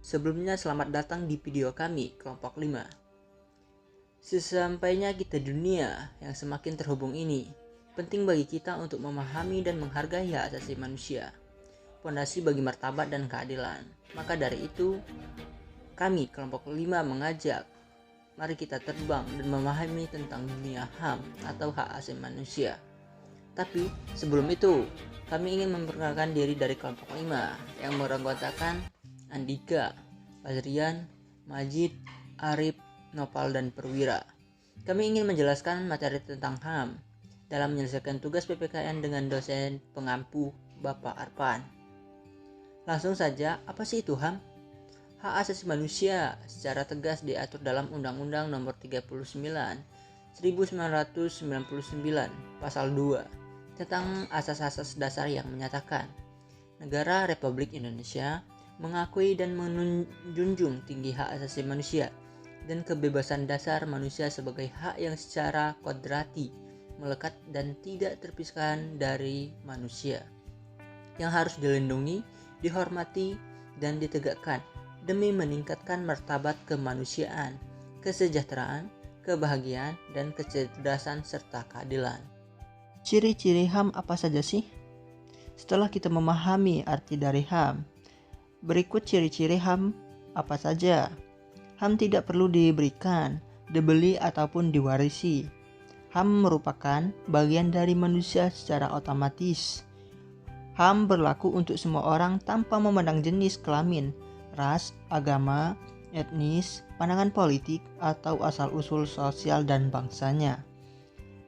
Sebelumnya selamat datang di video kami, kelompok 5. Sesampainya kita di dunia yang semakin terhubung ini, penting bagi kita untuk memahami dan menghargai hak asasi manusia, fondasi bagi martabat dan keadilan. Maka dari itu, kami kelompok 5 mengajak, mari kita terbang dan memahami tentang dunia HAM atau hak asasi manusia. Tapi sebelum itu, kami ingin memperkenalkan diri dari kelompok 5 yang beranggotakan Andika, Fazrian, Majid, Arif, Nopal, dan Perwira. Kami ingin menjelaskan materi tentang HAM dalam menyelesaikan tugas PPKN dengan dosen pengampu Bapak Arpan. Langsung saja, apa sih itu HAM? Hak asasi manusia secara tegas diatur dalam Undang-Undang Nomor 39 1999 Pasal 2 tentang asas-asas dasar yang menyatakan Negara Republik Indonesia mengakui dan menjunjung tinggi hak asasi manusia dan kebebasan dasar manusia sebagai hak yang secara kodrati melekat dan tidak terpisahkan dari manusia, yang harus dilindungi, dihormati, dan ditegakkan demi meningkatkan martabat kemanusiaan, kesejahteraan, kebahagiaan, dan kecerdasan serta keadilan. Ciri-ciri HAM apa saja sih? Setelah kita memahami arti dari HAM, berikut ciri-ciri HAM apa saja. HAM tidak perlu diberikan, dibeli, ataupun diwarisi. HAM merupakan bagian dari manusia secara otomatis. HAM berlaku untuk semua orang tanpa memandang jenis kelamin, ras, agama, etnis, pandangan politik, atau asal-usul sosial dan bangsanya.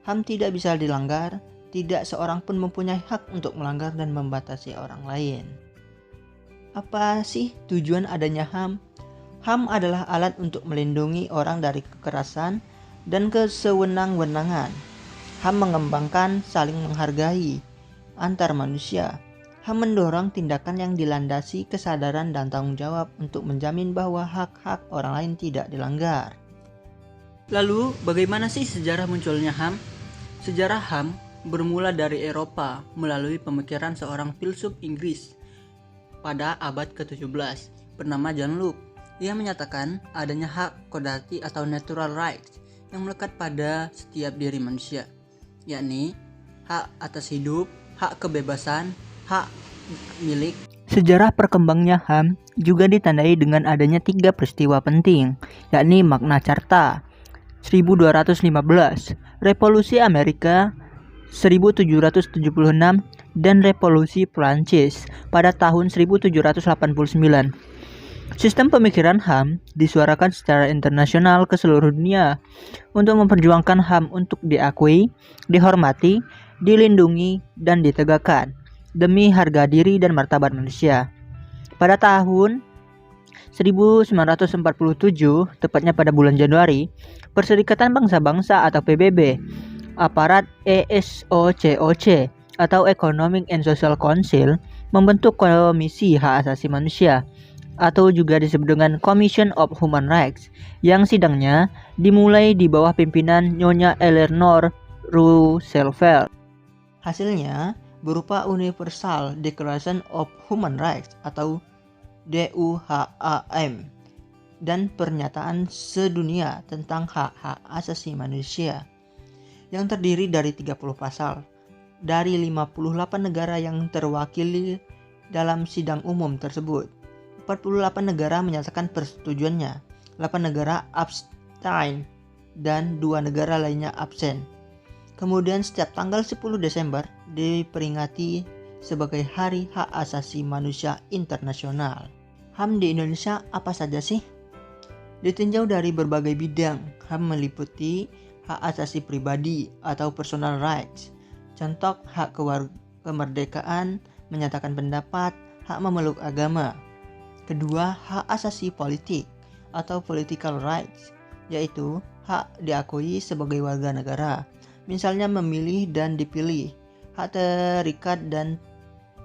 HAM tidak bisa dilanggar, tidak seorang pun mempunyai hak untuk melanggar dan membatasi orang lain. Apa sih tujuan adanya HAM? HAM adalah alat untuk melindungi orang dari kekerasan dan kesewenang-wenangan. HAM mengembangkan saling menghargai antar manusia. HAM mendorong tindakan yang dilandasi kesadaran dan tanggung jawab untuk menjamin bahwa hak-hak orang lain tidak dilanggar. Lalu, bagaimana sih sejarah munculnya HAM? Sejarah HAM bermula dari Eropa melalui pemikiran seorang filsuf Inggris pada abad ke-17 bernama John Locke. Ia menyatakan adanya hak kodrati atau natural rights yang melekat pada setiap diri manusia, yakni hak atas hidup, hak kebebasan, hak milik. Sejarah perkembangnya HAM juga ditandai dengan adanya 3 peristiwa penting, yakni Magna Carta 1215, Revolusi Amerika 1776, dan Revolusi Prancis pada tahun 1789. Sistem pemikiran HAM disuarakan secara internasional ke seluruh dunia untuk memperjuangkan HAM untuk diakui, dihormati, dilindungi, dan ditegakkan demi harga diri dan martabat manusia. Pada tahun 1947, tepatnya pada bulan Januari, Perserikatan Bangsa-Bangsa atau PBB, aparat ESOCOC atau Economic and Social Council membentuk Komisi Hak Asasi Manusia atau juga disebut dengan Commission of Human Rights yang sidangnya dimulai di bawah pimpinan Nyonya Eleanor Roosevelt. Hasilnya berupa Universal Declaration of Human Rights atau DUHAM dan pernyataan sedunia tentang hak-hak asasi manusia yang terdiri dari 30 pasal dari 58 negara yang terwakili dalam sidang umum tersebut. 48 negara menyatakan persetujuannya, 8 negara abstain, dan 2 negara lainnya absen. Kemudian setiap tanggal 10 Desember diperingati sebagai Hari Hak Asasi Manusia Internasional. HAM di Indonesia apa saja sih? Ditinjau dari berbagai bidang, HAM meliputi hak asasi pribadi atau personal rights, contoh hak kemerdekaan, menyatakan pendapat, hak memeluk agama. Kedua, hak asasi politik atau political rights, yaitu hak diakui sebagai warga negara, misalnya memilih dan dipilih, hak terikat dan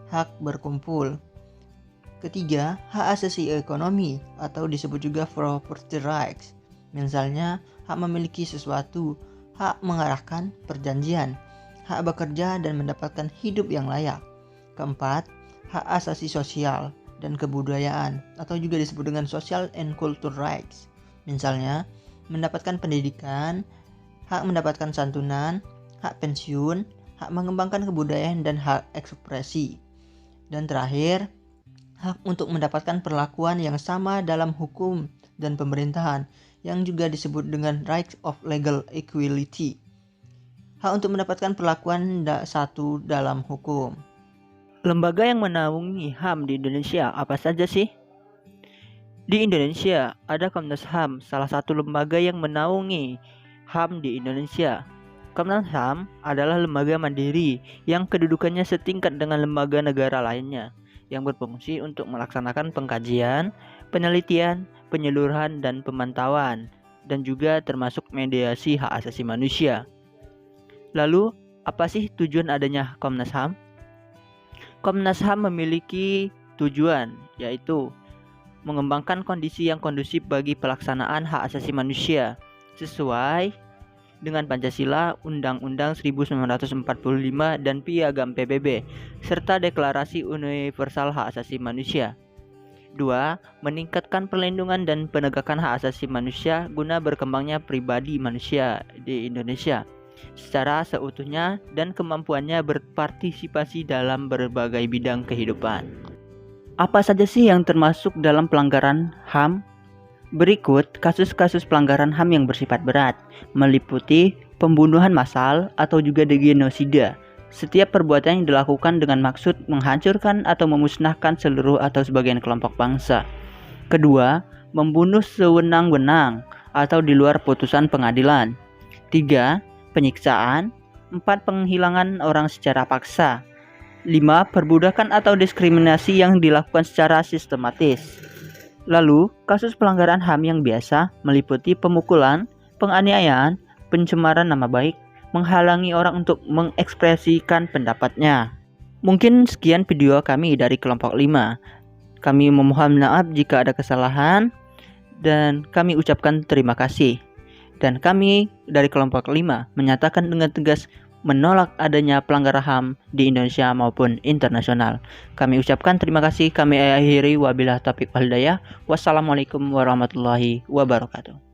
hak berkumpul. Ketiga, hak asasi ekonomi atau disebut juga property rights, misalnya hak memiliki sesuatu, hak mengarahkan perjanjian, hak bekerja dan mendapatkan hidup yang layak. Keempat, hak asasi sosial, dan kebudayaan atau juga disebut dengan social and cultural rights. Misalnya, mendapatkan pendidikan, hak mendapatkan santunan, hak pensiun, hak mengembangkan kebudayaan dan hak ekspresi. Dan terakhir, hak untuk mendapatkan perlakuan yang sama dalam hukum dan pemerintahan yang juga disebut dengan rights of legal equality. Hak untuk mendapatkan perlakuan satu dalam hukum. Lembaga yang menaungi HAM di Indonesia apa saja sih? Di Indonesia ada Komnas HAM, salah satu lembaga yang menaungi HAM di Indonesia. Komnas HAM adalah lembaga mandiri yang kedudukannya setingkat dengan lembaga negara lainnya yang berfungsi untuk melaksanakan pengkajian, penelitian, penyeluruhan, dan pemantauan, dan juga termasuk mediasi hak asasi manusia. Lalu, apa sih tujuan adanya Komnas HAM? Komnas HAM memiliki tujuan, yaitu mengembangkan kondisi yang kondusif bagi pelaksanaan hak asasi manusia sesuai dengan Pancasila, Undang-Undang 1945 dan Piagam PBB, serta Deklarasi Universal Hak Asasi Manusia. 2. Meningkatkan perlindungan dan penegakan hak asasi manusia guna berkembangnya pribadi manusia di Indonesia secara seutuhnya dan kemampuannya berpartisipasi dalam berbagai bidang kehidupan. Apa saja sih yang termasuk dalam pelanggaran HAM? Berikut kasus-kasus pelanggaran HAM yang bersifat berat, meliputi pembunuhan massal atau juga genosida. Setiap perbuatan yang dilakukan dengan maksud menghancurkan atau memusnahkan seluruh atau sebagian kelompok bangsa. Kedua, membunuh sewenang-wenang atau di luar putusan pengadilan. 3. Penyiksaan. 4. Penghilangan orang secara paksa. 5. Perbudakan atau diskriminasi yang dilakukan secara sistematis. Lalu, kasus pelanggaran HAM yang biasa meliputi pemukulan, penganiayaan, pencemaran nama baik, menghalangi orang untuk mengekspresikan pendapatnya. Mungkin sekian video kami dari kelompok 5. Kami memohon maaf jika ada kesalahan dan kami ucapkan terima kasih. Dan kami dari kelompok 5 menyatakan dengan tegas menolak adanya pelanggaran HAM di Indonesia maupun internasional. Kami ucapkan terima kasih. Kami akhiri wabillahi taufiq wal hidayah. Wassalamualaikum warahmatullahi wabarakatuh.